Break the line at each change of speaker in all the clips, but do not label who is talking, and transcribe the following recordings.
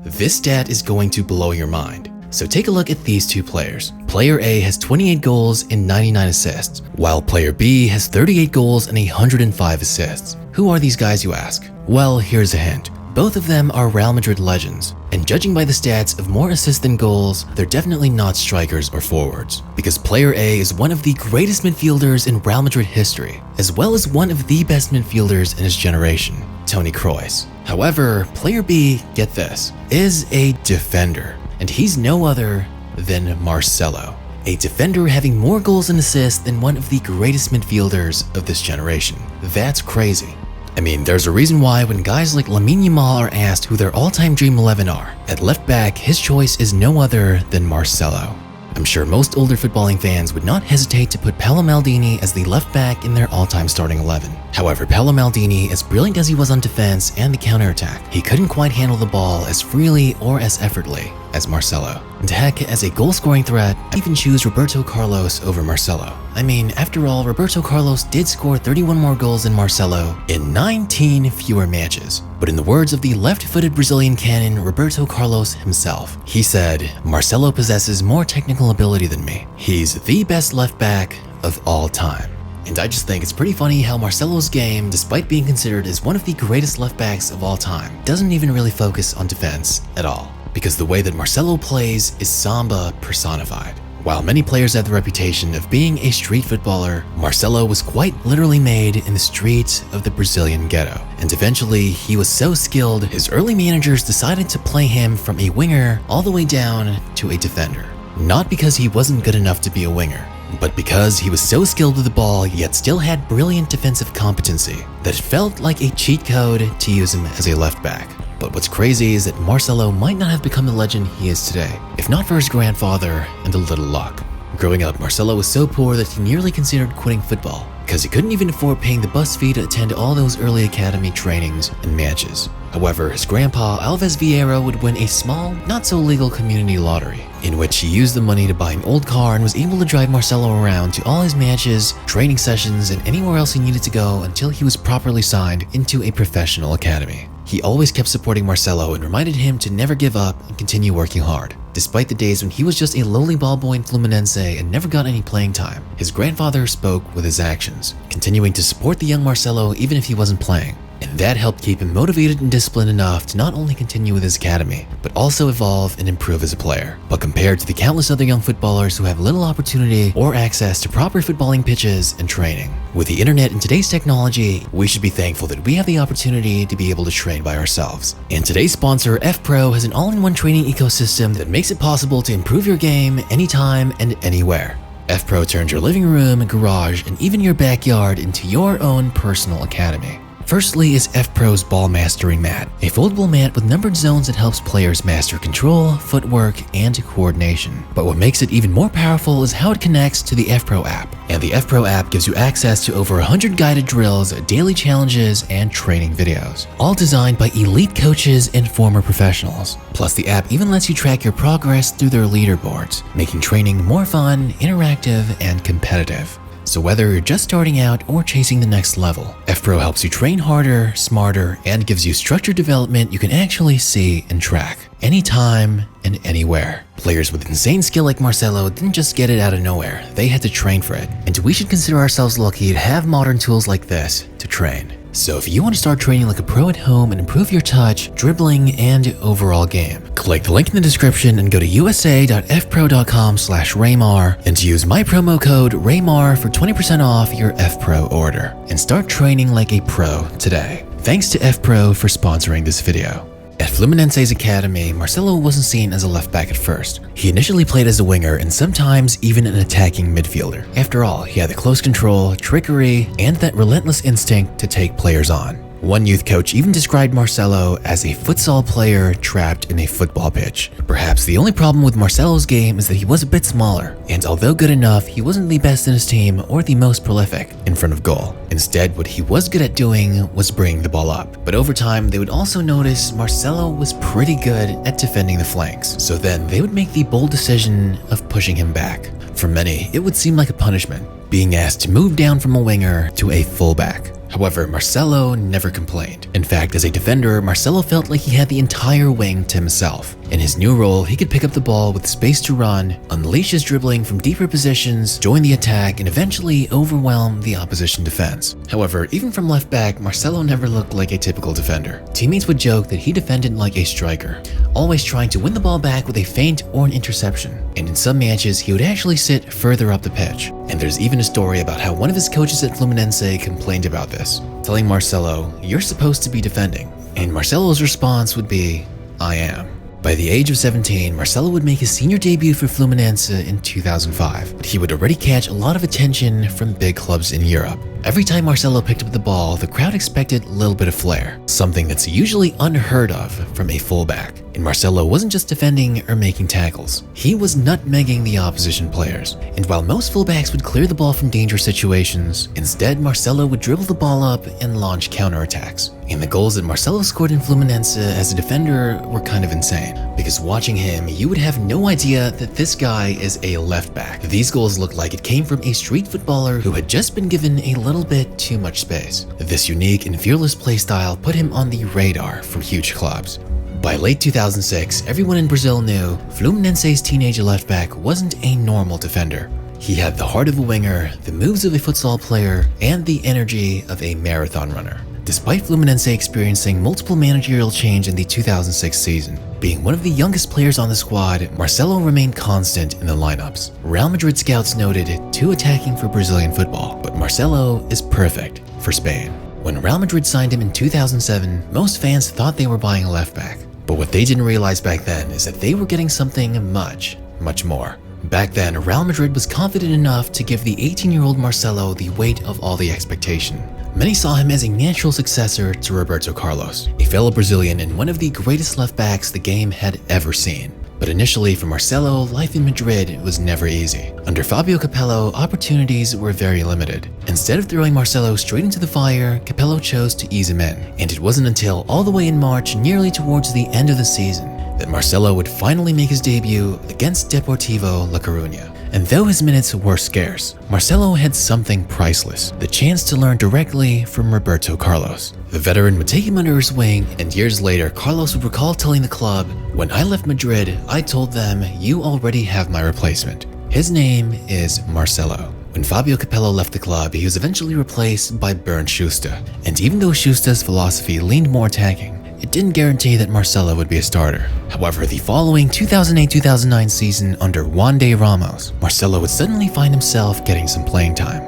This stat is going to blow your mind. So take a look at these two players. Player A has 28 goals and 99 assists, while player B has 38 goals and 105 assists. Who are these guys, you ask? Well, here's a hint. Both of them are Real Madrid legends, and judging by the stats of more assists than goals, they're definitely not strikers or forwards, because player A is one of the greatest midfielders in Real Madrid history, as well as one of the best midfielders in his generation, Toni Kroos. However, player B, get this, is a defender, and he's no other than Marcelo, a defender having more goals and assists than one of the greatest midfielders of this generation. That's crazy. I mean, there's a reason why when guys like Lamine Yamal are asked who their all-time dream 11 are, at left back, his choice is no other than Marcelo. I'm sure most older footballing fans would not hesitate to put Paolo Maldini as the left back in their all-time starting 11. However, Paolo Maldini, as brilliant as he was on defense and the counterattack, he couldn't quite handle the ball as freely or as effortlessly as Marcelo. And heck, as a goal-scoring threat, I'd even choose Roberto Carlos over Marcelo. I mean, after all, Roberto Carlos did score 31 more goals than Marcelo in 19 fewer matches. But in the words of the left-footed Brazilian cannon Roberto Carlos himself, he said, "Marcelo possesses more technical ability than me. He's the best left back of all time." And I just think it's pretty funny how Marcelo's game, despite being considered as one of the greatest left backs of all time, doesn't even really focus on defense at all. Because the way that Marcelo plays is Samba personified. While many players have the reputation of being a street footballer, Marcelo was quite literally made in the streets of the Brazilian ghetto. And eventually, he was so skilled, his early managers decided to play him from a winger all the way down to a defender. Not because he wasn't good enough to be a winger, but because he was so skilled with the ball yet still had brilliant defensive competency that it felt like a cheat code to use him as a left back. But what's crazy is that Marcelo might not have become the legend he is today, if not for his grandfather and a little luck. Growing up, Marcelo was so poor that he nearly considered quitting football, because he couldn't even afford paying the bus fee to attend all those early academy trainings and matches. However, his grandpa, Alves Vieira, would win a small, not-so-legal community lottery, in which he used the money to buy an old car and was able to drive Marcelo around to all his matches, training sessions, and anywhere else he needed to go until he was properly signed into a professional academy. He always kept supporting Marcelo and reminded him to never give up and continue working hard. Despite the days when he was just a lowly ball boy in Fluminense and never got any playing time, his grandfather spoke with his actions, continuing to support the young Marcelo even if he wasn't playing. And that helped keep him motivated and disciplined enough to not only continue with his academy, but also evolve and improve as a player. But compared to the countless other young footballers who have little opportunity or access to proper footballing pitches and training, with the internet and today's technology, we should be thankful that we have the opportunity to be able to train by ourselves. And today's sponsor, F-Pro, has an all-in-one training ecosystem that makes it possible to improve your game anytime and anywhere. F-Pro turns your living room, garage, and even your backyard into your own personal academy. Firstly is F-Pro's Ball Mastering Mat, a foldable mat with numbered zones that helps players master control, footwork, and coordination. But what makes it even more powerful is how it connects to the F-Pro app. And the F-Pro app gives you access to over 100 guided drills, daily challenges, and training videos, all designed by elite coaches and former professionals. Plus, the app even lets you track your progress through their leaderboards, making training more fun, interactive, and competitive. So whether you're just starting out or chasing the next level, F-Pro helps you train harder, smarter, and gives you structured development you can actually see and track anytime and anywhere. Players with insane skill like Marcelo didn't just get it out of nowhere, they had to train for it. And we should consider ourselves lucky to have modern tools like this to train. So if you want to start training like a pro at home and improve your touch, dribbling, and overall game, click the link in the description and go to usa.fpro.com/Raymar and use my promo code Raymar for 20% off your F-Pro order and start training like a pro today. Thanks to F-Pro for sponsoring this video. At Fluminense's academy, Marcelo wasn't seen as a left back at first. He initially played as a winger and sometimes even an attacking midfielder. After all, he had the close control, trickery, and that relentless instinct to take players on. One youth coach even described Marcelo as a futsal player trapped in a football pitch. Perhaps the only problem with Marcelo's game is that he was a bit smaller, and although good enough, he wasn't the best in his team or the most prolific in front of goal. Instead, what he was good at doing was bringing the ball up. But over time, they would also notice Marcelo was pretty good at defending the flanks, so then they would make the bold decision of pushing him back. For many, it would seem like a punishment, being asked to move down from a winger to a fullback. However, Marcelo never complained. In fact, as a defender, Marcelo felt like he had the entire wing to himself. In his new role, he could pick up the ball with space to run, unleash his dribbling from deeper positions, join the attack, and eventually overwhelm the opposition defense. However, even from left back, Marcelo never looked like a typical defender. Teammates would joke that he defended like a striker, always trying to win the ball back with a feint or an interception. And in some matches, he would actually sit further up the pitch. And there's even a story about how one of his coaches at Fluminense complained about this, telling Marcelo, "You're supposed to be defending." And Marcelo's response would be, "I am." By the age of 17, Marcelo would make his senior debut for Fluminense in 2005, but he would already catch a lot of attention from big clubs in Europe. Every time Marcelo picked up the ball, the crowd expected a little bit of flair, something that's usually unheard of from a fullback. And Marcelo wasn't just defending or making tackles, he was nutmegging the opposition players. And while most fullbacks would clear the ball from dangerous situations, instead Marcelo would dribble the ball up and launch counterattacks. And the goals that Marcelo scored in Fluminense as a defender were kind of insane, because watching him, you would have no idea that this guy is a left back. These goals looked like it came from a street footballer who had just been given a little bit too much space. This unique and fearless playstyle put him on the radar for huge clubs. By late 2006, everyone in Brazil knew Fluminense's teenage left back wasn't a normal defender. He had the heart of a winger, the moves of a futsal player, and the energy of a marathon runner. Despite Fluminense experiencing multiple managerial change in the 2006 season, being one of the youngest players on the squad, Marcelo remained constant in the lineups. Real Madrid scouts noted too attacking for Brazilian football, but Marcelo is perfect for Spain. When Real Madrid signed him in 2007, most fans thought they were buying a left back. But what they didn't realize back then is that they were getting something much more. Back then, Real Madrid was confident enough to give the 18-year-old Marcelo the weight of all the expectation. Many saw him as a natural successor to Roberto Carlos, a fellow Brazilian and one of the greatest left backs the game had ever seen. But initially for Marcelo, life in Madrid was never easy. Under Fabio Capello, opportunities were very limited. Instead of throwing Marcelo straight into the fire, Capello chose to ease him in. And it wasn't until all the way in March, nearly towards the end of the season, that Marcelo would finally make his debut against Deportivo La Coruña. And though his minutes were scarce, Marcelo had something priceless, the chance to learn directly from Roberto Carlos. The veteran would take him under his wing, and years later, Carlos would recall telling the club, "When I left Madrid, I told them, you already have my replacement. His name is Marcelo." When Fabio Capello left the club, he was eventually replaced by Bernd Schuster. And even though Schuster's philosophy leaned more attacking, it didn't guarantee that Marcelo would be a starter. However, the following 2008-2009 season under Juan de Ramos, Marcelo would suddenly find himself getting some playing time.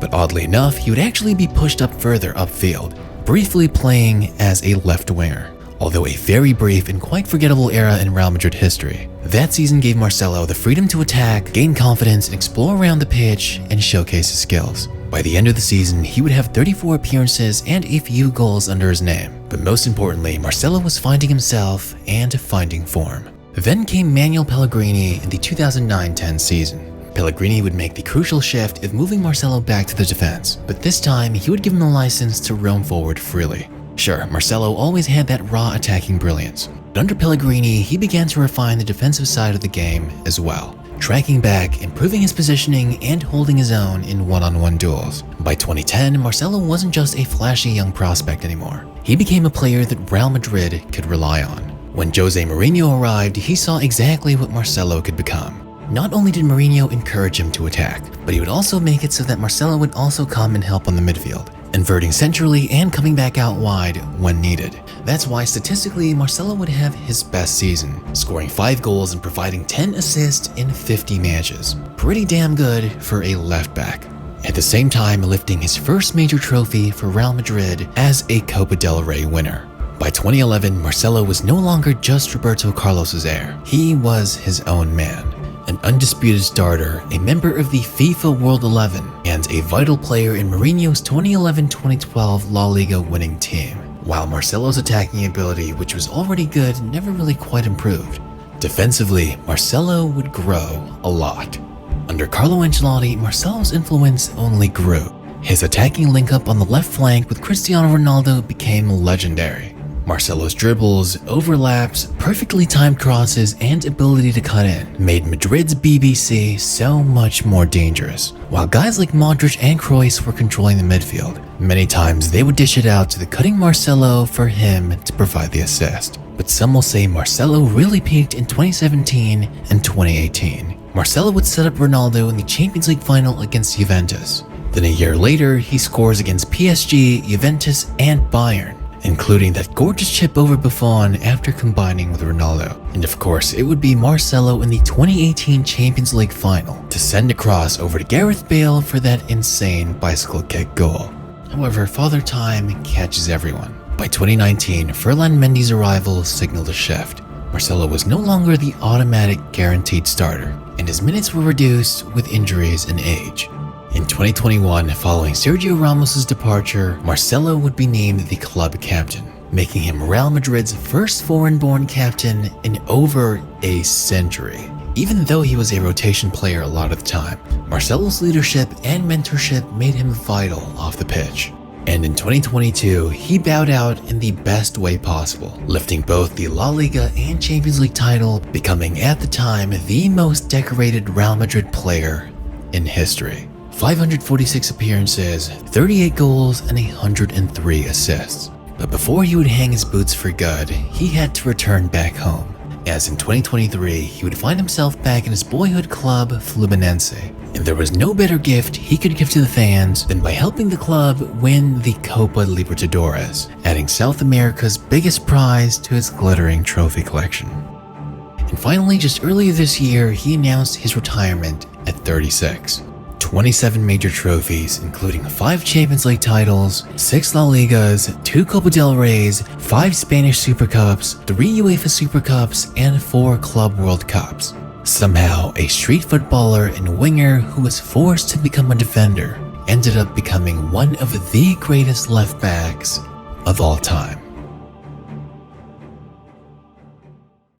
But oddly enough, he would actually be pushed up further upfield, briefly playing as a left winger. Although a very brief and quite forgettable era in Real Madrid history, that season gave Marcelo the freedom to attack, gain confidence, and explore around the pitch and showcase his skills. By the end of the season, he would have 34 appearances and a few goals under his name. But most importantly, Marcelo was finding himself and finding form. Then came Manuel Pellegrini in the 2009-10 season. Pellegrini would make the crucial shift of moving Marcelo back to the defense, but this time he would give him the license to roam forward freely. Sure, Marcelo always had that raw attacking brilliance, but under Pellegrini, he began to refine the defensive side of the game as well, tracking back, improving his positioning, and holding his own in one-on-one duels. By 2010, Marcelo wasn't just a flashy young prospect anymore. He became a player that Real Madrid could rely on. When Jose Mourinho arrived, he saw exactly what Marcelo could become. Not only did Mourinho encourage him to attack, but he would also make it so that Marcelo would also come and help on the midfield, inverting centrally and coming back out wide when needed. That's why statistically, Marcelo would have his best season, scoring 5 goals and providing 10 assists in 50 matches. Pretty damn good for a left back. At the same time, lifting his first major trophy for Real Madrid as a Copa del Rey winner. By 2011, Marcelo was no longer just Roberto Carlos's heir. He was his own man. An undisputed starter, a member of the FIFA World 11, and a vital player in Mourinho's 2011-2012 La Liga winning team. While Marcelo's attacking ability, which was already good, never really quite improved. Defensively, Marcelo would grow a lot. Under Carlo Ancelotti, Marcelo's influence only grew. His attacking link-up on the left flank with Cristiano Ronaldo became legendary. Marcelo's dribbles, overlaps, perfectly timed crosses, and ability to cut in made Madrid's BBC so much more dangerous. While guys like Modric and Kroos were controlling the midfield, many times they would dish it out to the cutting Marcelo for him to provide the assist. But some will say Marcelo really peaked in 2017 and 2018. Marcelo would set up Ronaldo in the Champions League final against Juventus. Then a year later, he scores against PSG, Juventus, and Bayern, including that gorgeous chip over Buffon after combining with Ronaldo. And of course, it would be Marcelo in the 2018 Champions League final to send a cross over to Gareth Bale for that insane bicycle kick goal. However, Father Time catches everyone. By 2019, Ferland Mendy's arrival signaled a shift. Marcelo was no longer the automatic guaranteed starter, and his minutes were reduced with injuries and age. In 2021, following Sergio Ramos' departure, Marcelo would be named the club captain, making him Real Madrid's first foreign-born captain in over a century. Even though he was a rotation player a lot of the time, Marcelo's leadership and mentorship made him vital off the pitch. And in 2022, he bowed out in the best way possible, lifting both the La Liga and Champions League title, becoming at the time the most decorated Real Madrid player in history. 546 appearances, 38 goals, and 103 assists. But before he would hang his boots for good, he had to return back home, as in 2023, he would find himself back in his boyhood club, Fluminense. And there was no better gift he could give to the fans than by helping the club win the Copa Libertadores, adding South America's biggest prize to his glittering trophy collection. And finally, just earlier this year, he announced his retirement at 36. 27 major trophies, including 5 Champions League titles, 6 La Ligas, 2 Copa del Reys, 5 Spanish Super Cups, 3 UEFA Super Cups, and 4 Club World Cups. Somehow, a street footballer and winger who was forced to become a defender ended up becoming one of the greatest left backs of all time.